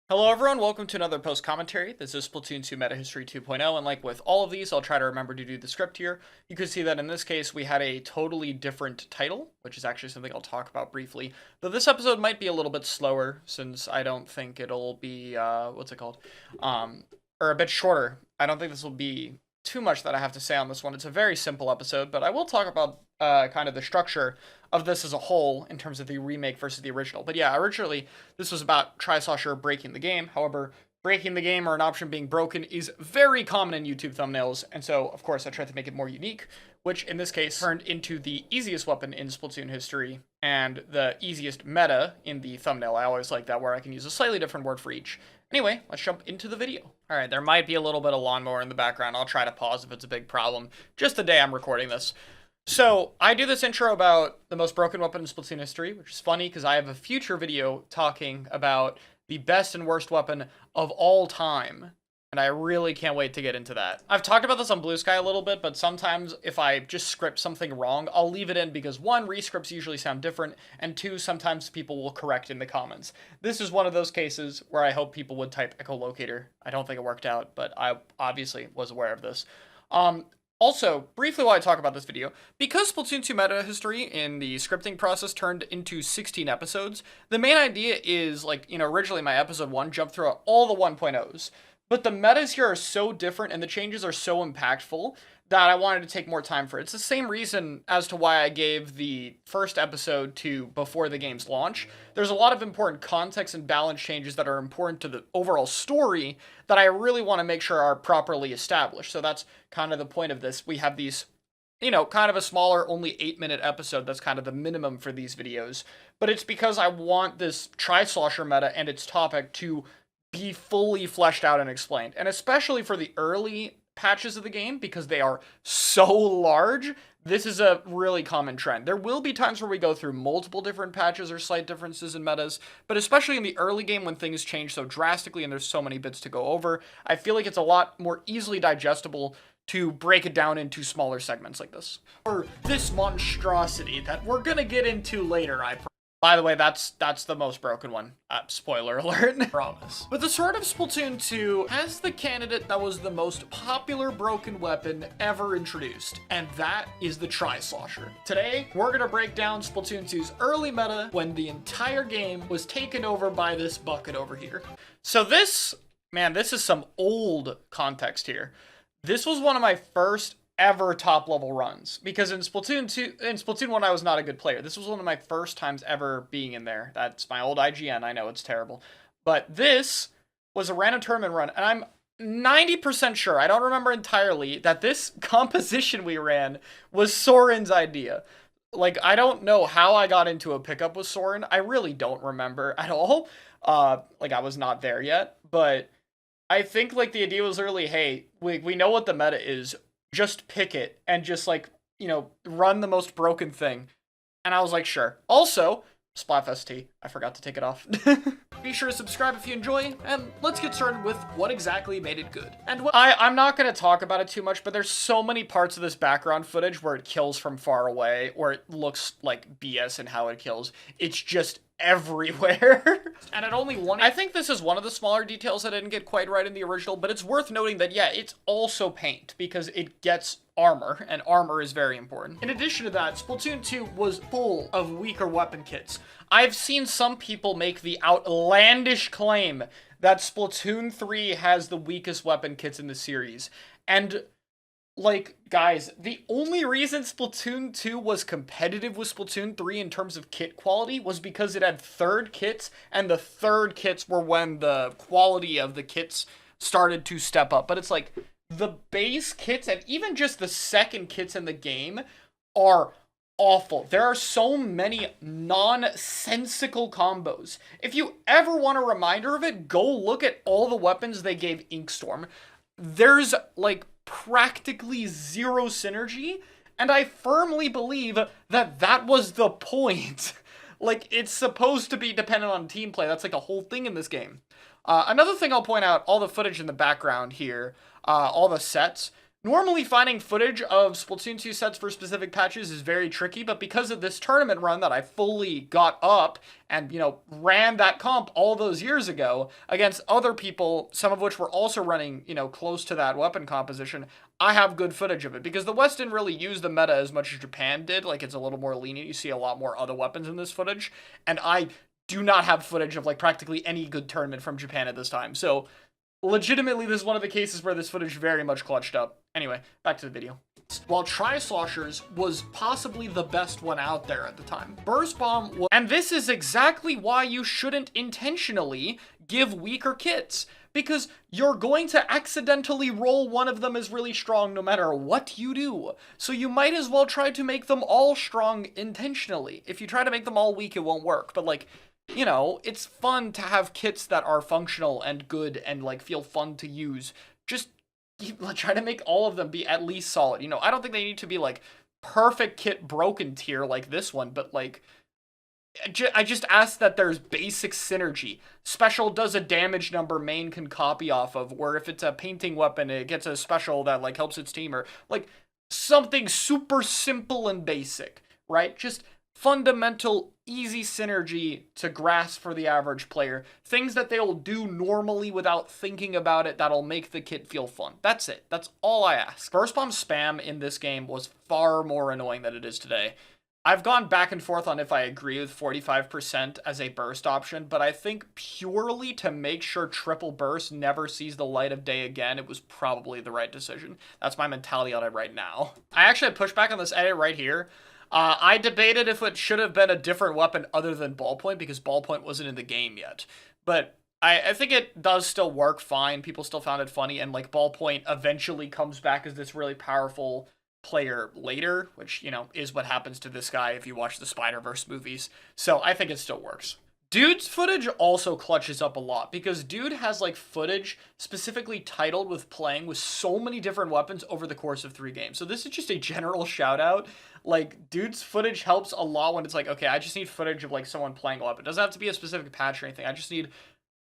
Hello everyone, welcome to another post commentary. This is Splatoon 2 Meta History 2.0, and like with all of these, I'll try to remember to do the script here. You can see that in this case, we had a totally different title, which is actually something I'll talk about briefly. Though this episode might be a little bit slower, since I don't think it'll be, what's it called? Or a bit shorter. I don't think this will be too much that I have to say on this one. It's a very simple episode, but I will talk about kind of the structure of this as a whole in terms of the remake versus the original. But yeah, originally this was about Trisosher breaking the game. However, breaking the game or an option being broken is very common in YouTube thumbnails, and so of course I tried to make it more unique, which in this case turned into the easiest weapon in Splatoon history and the easiest meta in the thumbnail. I always like that, where I can use a slightly different word for each. Anyway, let's jump into the video. All right, there might be a little bit of lawnmower in the background. I'll try to pause if it's a big problem, just the day I'm recording this. So, I do this intro about the most broken weapon in Splatoon history, which is funny because I have a future video talking about the best and worst weapon of all time, and I really can't wait to get into that. I've talked about this on Blue Sky a little bit, but sometimes if I just script something wrong, I'll leave it in because one, rescripts usually sound different, and two, sometimes people will correct in the comments. This is one of those cases where I hope people would type echolocator. I don't think it worked out, but I obviously was aware of this. Also, briefly while I talk about this video, because Splatoon 2 meta history in the scripting process turned into 16 episodes, the main idea is, like, originally my episode 1 jumped through all the 1.0s, but the metas here are so different and the changes are so impactful that I wanted to take more time for it. It's the same reason as to why I gave the first episode to before the game's launch. There's a lot of important context and balance changes that are important to the overall story that I really want to make sure are properly established. So that's kind of the point of this. We have these, kind of a smaller, only 8-minute episode. That's kind of the minimum for these videos. But it's because I want this Tri-Slosher meta and its topic to be fully fleshed out and explained. And especially for the early patches of the game, because they are so large, this is a really common trend. There will be times where we go through multiple different patches or slight differences in metas, but especially in the early game when things change so drastically and there's so many bits to go over, I feel like it's a lot more easily digestible to break it down into smaller segments like this. Or this monstrosity that we're gonna get into later, by the way, that's the most broken one. Spoiler alert. Promise. But the Sword of Splatoon 2 has the candidate that was the most popular broken weapon ever introduced, and that is the Tri-Slosher. Today, we're gonna break down Splatoon 2's early meta when the entire game was taken over by this bucket over here. So this is some old context here. This was one of my first ever top level runs, because in Splatoon 1 I was not a good player. This was one of my first times ever being in there. That's my old IGN. I know it's terrible, but this was a random tournament run, and I'm 90% sure, I don't remember entirely, that this composition we ran was Soren's idea. Like, I don't know how I got into a pickup with Soren. I really don't remember at all. Like, I was not there yet, but I think, like, the idea was early, hey, we know what the meta is, just pick it and just, like, run the most broken thing. And I was like, sure. Also, Splatfest T. I forgot to take it off. Be sure to subscribe if you enjoy, and let's get started with what exactly made it good. And I'm not going to talk about it too much, but there's so many parts of this background footage where it kills from far away, or it looks like BS in how it kills. It's just everywhere. And at only one, I think this is one of the smaller details that I didn't get quite right in the original, but it's worth noting that, yeah, it's also paint, because it gets armor, and armor is very important. In addition to that, Splatoon 2 was full of weaker weapon kits. I've seen some people make the outlandish claim that Splatoon 3 has the weakest weapon kits in the series, and, like, guys, the only reason Splatoon 2 was competitive with Splatoon 3 in terms of kit quality was because it had third kits, and the third kits were when the quality of the kits started to step up. But it's like, the base kits and even just the second kits in the game are awful. There are so many nonsensical combos. If you ever want a reminder of it, go look at all the weapons they gave Inkstorm. There's, like, practically zero synergy, and I firmly believe that that was the point. Like, it's supposed to be dependent on team play. That's like a whole thing in this game. Another thing I'll point out, all the footage in the background here, all the sets, Normally finding footage of Splatoon 2 sets for specific patches is very tricky, but because of this tournament run that I fully got up and, ran that comp all those years ago against other people, some of which were also running, close to that weapon composition, I have good footage of it. Because the West didn't really use the meta as much as Japan did, like it's a little more lenient, you see a lot more other weapons in this footage, and I do not have footage of like practically any good tournament from Japan at this time, so legitimately, this is one of the cases where this footage very much clutched up. Anyway, back to the video. While Tri-Sloshers was possibly the best one out there at the time, Burst Bomb was... And this is exactly why you shouldn't intentionally give weaker kits, because you're going to accidentally roll one of them as really strong no matter what you do. So you might as well try to make them all strong intentionally. If you try to make them all weak, it won't work, but like... it's fun to have kits that are functional and good and, like, feel fun to use. Just try to make all of them be at least solid. I don't think they need to be, like, perfect kit broken tier like this one, but, like, I just ask that there's basic synergy. Special does a damage number main can copy off of, or if it's a painting weapon, it gets a special that, like, helps its team, or, like, something super simple and basic, right? Just fundamental, easy synergy to grasp for the average player. Things that they'll do normally without thinking about it that'll make the kit feel fun. That's it. That's all I ask. Burst Bomb spam in this game was far more annoying than it is today. I've gone back and forth on if I agree with 45% as a burst option, but I think purely to make sure triple burst never sees the light of day again, it was probably the right decision. That's my mentality on it right now. I actually had pushback on this edit right here. I debated if it should have been a different weapon other than ballpoint, because ballpoint wasn't in the game yet. But I think it does still work fine. People still found it funny, and like ballpoint eventually comes back as this really powerful player later, which, is what happens to this guy if you watch the Spider-Verse movies. So I think it still works. Dude's footage also clutches up a lot, because Dude has like footage specifically titled with playing with so many different weapons over the course of 3 games. So this is just a general shout out. Like, Dude's footage helps a lot when it's like, okay, I just need footage of like someone playing a weapon. It doesn't have to be a specific patch or anything. I just need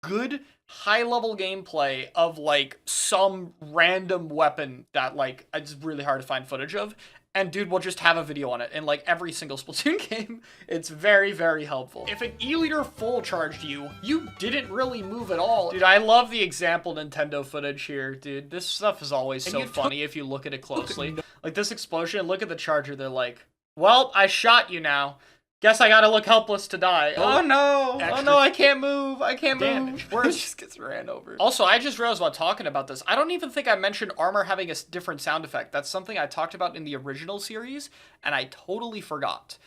good high-level gameplay of like some random weapon that like it's really hard to find footage of. And Dude will just have a video on it in like every single Splatoon game. It's very, very helpful. If an E-liter full charged you, you didn't really move at all. Dude, I love the example Nintendo footage here, dude. This stuff is always so funny if you look at it closely. Like this explosion, look at the charger, they're like, well, I shot you now. Guess I gotta look helpless to die. Oh no! Oh no, I can't move. I can't move. Where it just gets ran over. Also, I just realized while talking about this, I don't even think I mentioned armor having a different sound effect. That's something I talked about in the original series, and I totally forgot.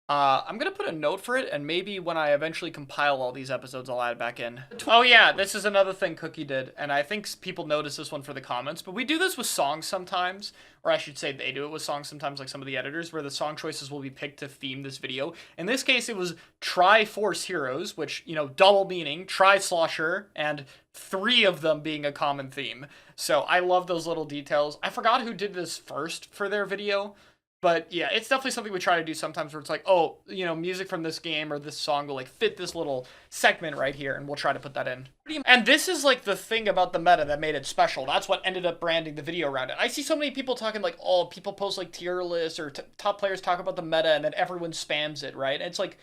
I'm gonna put a note for it, and maybe when I eventually compile all these episodes, I'll add it back in. Oh yeah, this is another thing Cookie did, and I think people notice this one for the comments, but we do this with songs sometimes, or I should say they do it with songs sometimes, like some of the editors, where the song choices will be picked to theme this video. In this case, it was Tri-Force Heroes, which, double meaning, Tri-Slosher, and 3 of them being a common theme. So I love those little details. I forgot who did this first for their video, but yeah, it's definitely something we try to do sometimes where it's like, oh, music from this game or this song will like fit this little segment right here, and we'll try to put that in. And this is like the thing about the meta that made it special. That's what ended up branding the video around it. I see so many people talking like, oh, people post like tier lists or top players talk about the meta and then everyone spams it, right? And it's like,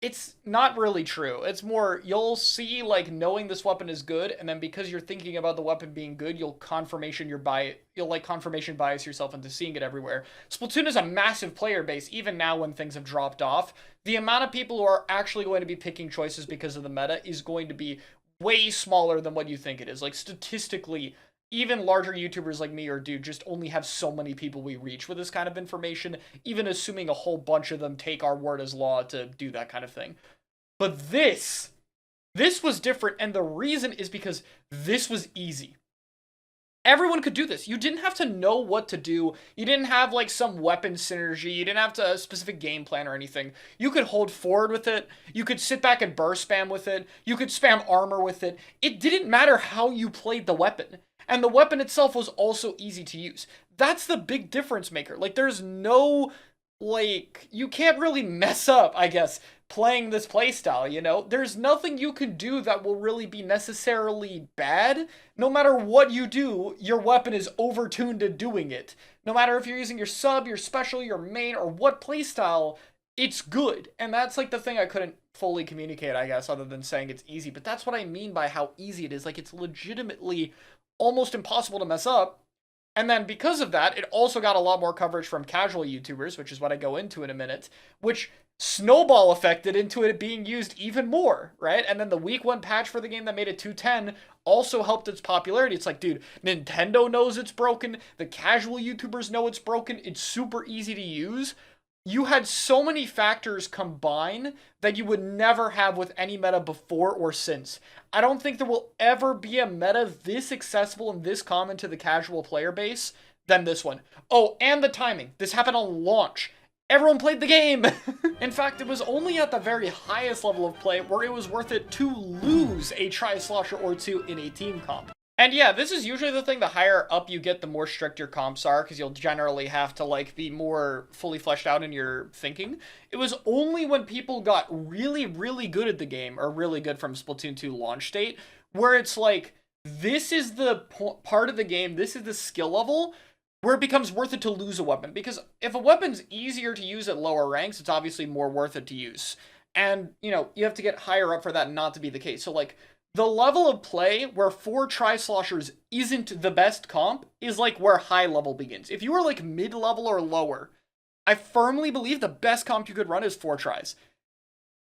it's not really true. It's more, you'll see, like, knowing this weapon is good, and then because you're thinking about the weapon being good, you'll confirmation bias yourself into seeing it everywhere. Splatoon is a massive player base, even now when things have dropped off. The amount of people who are actually going to be picking choices because of the meta is going to be way smaller than what you think it is. Like, statistically, even larger YouTubers like me or Dude just only have so many people we reach with this kind of information, even assuming a whole bunch of them take our word as law to do that kind of thing. But this was different, and the reason is because this was easy. Everyone could do this. You didn't have to know what to do. You didn't have like some weapon synergy. You didn't have to a specific game plan or anything. You could hold forward with it. You could sit back and burst spam with it. You could spam armor with it. It didn't matter how you played the weapon. And the weapon itself was also easy to use. That's the big difference maker. Like, there's no like, you can't really mess up, I guess, playing this playstyle, you know? There's nothing you can do that will really be necessarily bad. No matter what you do, your weapon is overtuned to doing it. No matter if you're using your sub, your special, your main, or what playstyle, it's good. And that's like the thing I couldn't fully communicate, I guess, other than saying it's easy. But that's what I mean by how easy it is. Like, it's legitimately almost impossible to mess up. And then because of that, it also got a lot more coverage from casual YouTubers, which is what I go into in a minute, which snowball affected into it being used even more, right? And then the week 1 patch for the game that made it 210 also helped its popularity. It's like, dude, Nintendo knows it's broken, the casual YouTubers know it's broken, it's super easy to use. You had so many factors combine that you would never have with any meta before or since. I don't think there will ever be a meta this accessible and this common to the casual player base than this one. Oh, and the timing. This happened on launch. Everyone played the game! In fact, it was only at the very highest level of play where it was worth it to lose a Tri-Slosher or two in a team comp. And yeah, this is usually the thing, the higher up you get, the more strict your comps are, because you'll generally have to, like, be more fully fleshed out in your thinking. It was only when people got really, really good at the game, or really good from Splatoon 2 launch state, where it's like, this is the part of the game, this is the skill level, where it becomes worth it to lose a weapon. Because if a weapon's easier to use at lower ranks, it's obviously more worth it to use. And, you know, you have to get higher up for that not to be the case. So, like, the level of play where 4 Tri-Sloshers isn't the best comp is like where high level begins. If you are like mid-level or lower, I firmly believe the best comp you could run is 4 tries.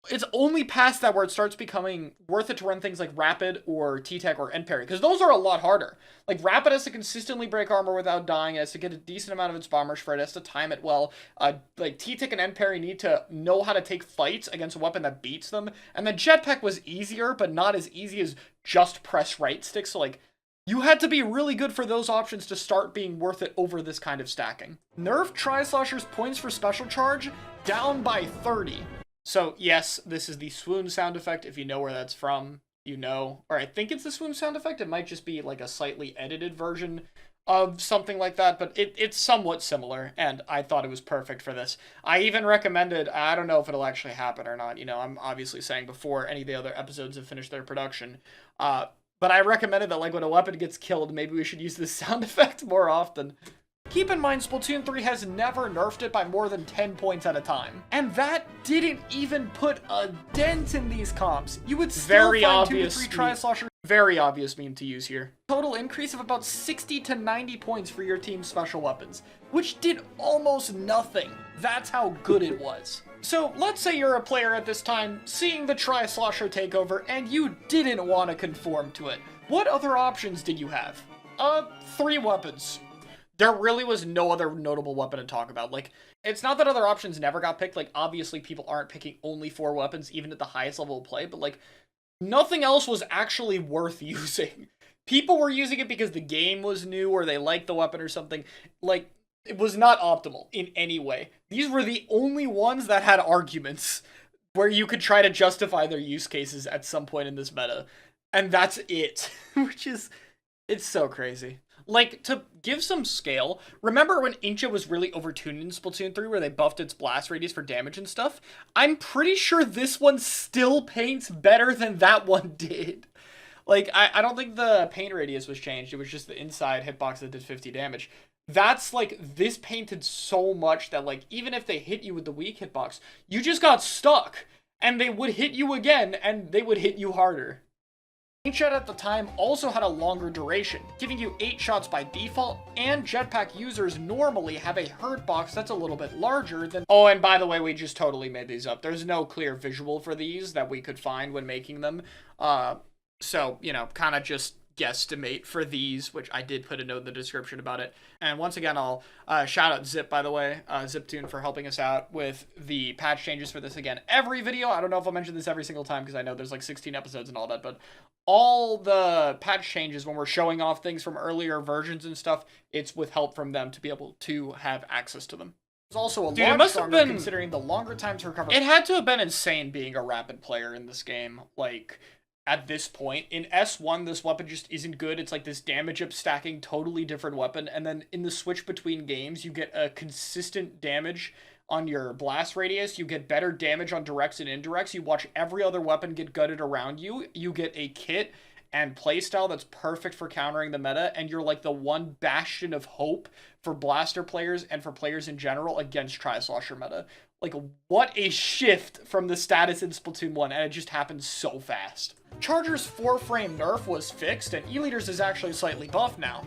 It's only past that where it starts becoming worth it to run things like Rapid or T-Tech or End Parry, because those are a lot harder. Like, Rapid has to consistently break armor without dying, it has to get a decent amount of its bomb rush for it, has to time it well. Like, T-Tech and End Parry need to know how to take fights against a weapon that beats them. And then Jetpack was easier, but not as easy as just press right stick, so like, you had to be really good for those options to start being worth it over this kind of stacking. Nerf Tri-Slosher's points for special charge down by 30. So, yes, this is the swoon sound effect. If you know where that's from, you know. Or I think it's the swoon sound effect. It might just be like a slightly edited version of something like that, but it's somewhat similar, and I thought it was perfect for this. I even recommended, I don't know if it'll actually happen or not, you know, I'm obviously saying before any of the other episodes have finished their production, but I recommended that, like, when a weapon gets killed, maybe we should use this sound effect more often. Keep in mind, Splatoon 3 has never nerfed it by more than 10 points at a time. And that didn't even put a dent in these comps. You would still find 2 to 3 Tri-Slosher. Very obvious meme to use here. Total increase of about 60 to 90 points for your team's special weapons, which did almost nothing. That's how good it was. So let's say you're a player at this time, seeing the Tri-Slosher takeover, and you didn't want to conform to it. What other options did you have? 3 weapons. There really was no other notable weapon to talk about. Like, it's not that other options never got picked. Like, obviously people aren't picking only 4 weapons, even at the highest level of play, but like, nothing else was actually worth using. People were using it because the game was new or they liked the weapon or something. Like, it was not optimal in any way. These were the only ones that had arguments where you could try to justify their use cases at some point in this meta. And that's it. Which is, it's so crazy. Like, to give some scale, remember when Inkja was really overtuned in Splatoon 3 where they buffed its blast radius for damage and stuff? I'm pretty sure this one still paints better than that one did. Like, I don't think the paint radius was changed, it was just the inside hitbox that did 50 damage. That's, like, this painted so much that, like, even if they hit you with the weak hitbox, you just got stuck, and they would hit you again, and they would hit you harder. Paintshot at the time also had a longer duration, giving you 8 shots by default, and Jetpack users normally have a hurt box that's a little bit larger than— Oh, and by the way, we just totally made these up. There's no clear visual for these that we could find when making them. So, you know, kind of just guesstimate for these, which I did put a note in the description about it. And once again, I'll shout out Zip, by the way, Ziptoon, for helping us out with the patch changes for this again. Every video, I don't know if I'll mention this every single time because I know there's like 16 episodes and all that, but all the patch changes when we're showing off things from earlier versions and stuff, it's with help from them to be able to have access to them. It's also a lot stronger considering the longer time to recover. It had to have been insane being a rapid player in this game, like, at this point. In S1, this weapon just isn't good. It's like this damage up stacking, totally different weapon, and then in the switch between games, you get a consistent damage on your blast radius, you get better damage on directs and indirects, you watch every other weapon get gutted around you, you get a kit and playstyle that's perfect for countering the meta, and you're like the one bastion of hope for blaster players and for players in general against Tri-Slosher meta. Like, what a shift from the status in Splatoon 1, and it just happened so fast. Charger's 4-frame nerf was fixed, and E-Liters is actually slightly buffed now.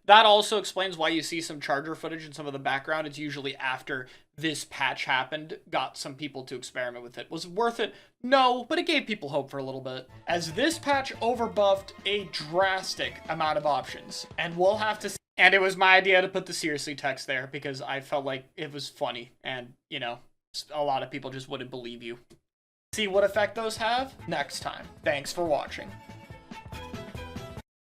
That also explains why you see some Charger footage in some of the background. It's usually after this patch happened, got some people to experiment with it. Was it worth it? No, but it gave people hope for a little bit, as this patch overbuffed a drastic amount of options, and we'll have to see. And it was my idea to put the seriously text there because I felt like it was funny, and, you know, a lot of people just wouldn't believe you. See what effect those have next time. Thanks for watching.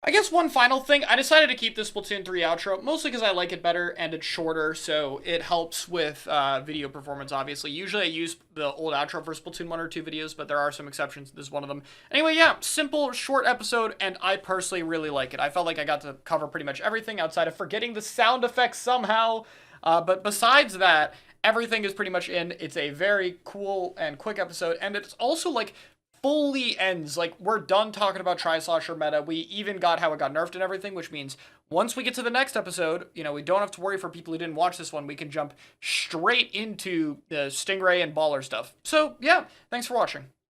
I guess one final thing, I decided to keep this Splatoon 3 outro, mostly because I like it better and it's shorter, so it helps with video performance, obviously. Usually I use the old outro for Splatoon 1 or 2 videos, but there are some exceptions. This is one of them. Anyway, yeah, simple, short episode, and I personally really like it. I felt like I got to cover pretty much everything outside of forgetting the sound effects somehow, but besides that, everything is pretty much in. It's a very cool and quick episode, and it's also, like, fully ends. Like, we're done talking about Tri-Slosher meta. We even got how it got nerfed and everything, which means once we get to the next episode, you know, we don't have to worry for people who didn't watch this one. We can jump straight into the Stingray and Baller stuff. So, yeah, thanks for watching.